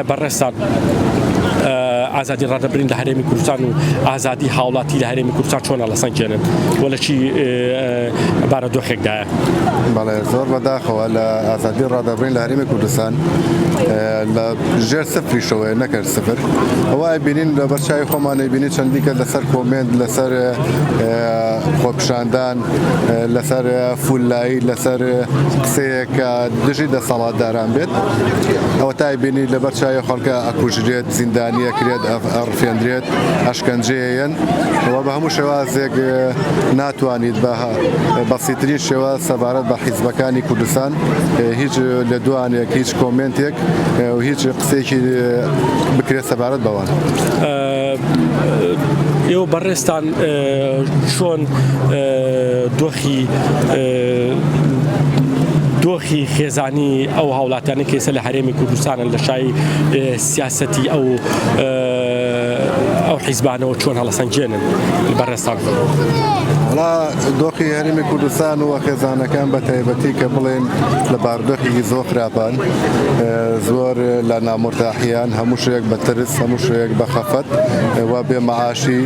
بەڕێستان ئازادی ڕادەبرین لە هەرێمی کوردستان و ئازادی هاوڵاتی لە هەرێمی کوردستان چۆنە لەسەنگێنن وە لە چی بارەدۆخێکدایە؟ بەڵێ زۆر بەداخەوە لە ئازادی ڕادەبرین لە هەرێمی کوردستان لە ژێر سفریشەوەی نەکرد سفر ئەوە بینین لە بەرچاوی خۆمانە بینی چەندیکە لەسەر کۆمنت لەسەر خۆپشاندان لەسەر فولایی لەسەر قسەیەک دژی دەسەڵاتداران بێت ئەوە تای بینی لە بەرچاوی خەڵکە ئەکوژرێت زیندانیە کرێت ئەڕفێندرێت ئەشکەنجەیەن ئەوە بە هەموو شێوازێک ناتوانیت بەسیترین شێوە سەبارەت بە حیزبەکانی کوردستان هیچ لە دوانێک هیچ کۆمنتێک و هیچ قسێکی بکرێت سەبارەت بەوان. ئێوە بەڕێستان چۆن دۆخی خێزانی ئەو هاوڵاتیانی کەیسە لە هەرێمی کوردستانە لە شای سیاسەتی ئەو حیزبانەوە چۆن هەڵەسەنگێنن بەڕێستان؟ وڵا دۆخی هەرێمی کوردستان و خێزانەکان بە تایبەتی کە بڵێن لە باردۆخێکی زۆر خراپان زۆر لە نامۆرتاحیان هەموو شوێک بە ترس هەموو شوێک بە خەفەت و بێ مەعاشی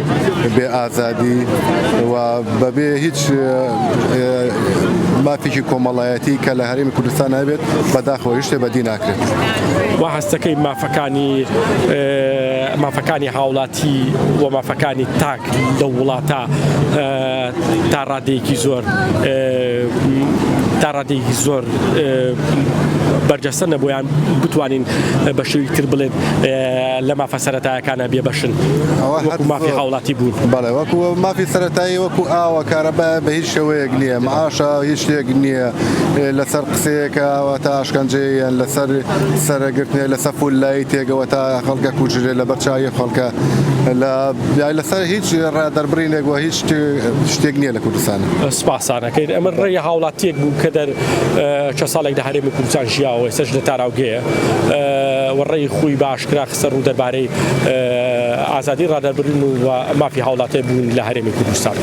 بێ ئازادی و بەبێ هیچ مافێکی کۆمەڵایەتی کە لە هەرێمی کوردستان هەبێت بەداخەوە هیچ شتێ بەدی ناکرێت. وا هەستەکەی مافەکانی هاوڵاتی و مافەکانی تاک لە وڵاتە تا ڕادەیەکی زۆر بەرجەستە نەبوویان بتوانین بە شێوی تر بڵێن لە مافە سەرەتایەکانە بێبەشن وەکو مافی هاوڵاتی بوون. بەڵێ وەکو مافی سەرەتایی وەکو ئاوە کارەبا بە هیچ شێوەیەک نییە مەعاشە هیچ شتێک نییە لەسەر قسەیەکەوە تا ئاشکەنجەیان لەسەر سەرەگرتنێ لەسەر فولایی تێگەوە تا خەڵکە کوژرێ لە بەرچاوی خەڵکە لەسەر هیچ ڕادەربڕینێک و هیچ شتێک نییە لە کوردستانە. سپاسانەکەین ئەمە ڕێی هاوڵاتیەک بوو کە چە ساڵێک لە هەرێمی کوردستان ژیاوە ئێستاش لە تاراوگەیە وەڕێی خۆی باشکرا خسەر ڕوو دەربارەی ئازادی ڕادەربرین و مافی هاوڵاتی بوون لە هەرێمی کوردستان.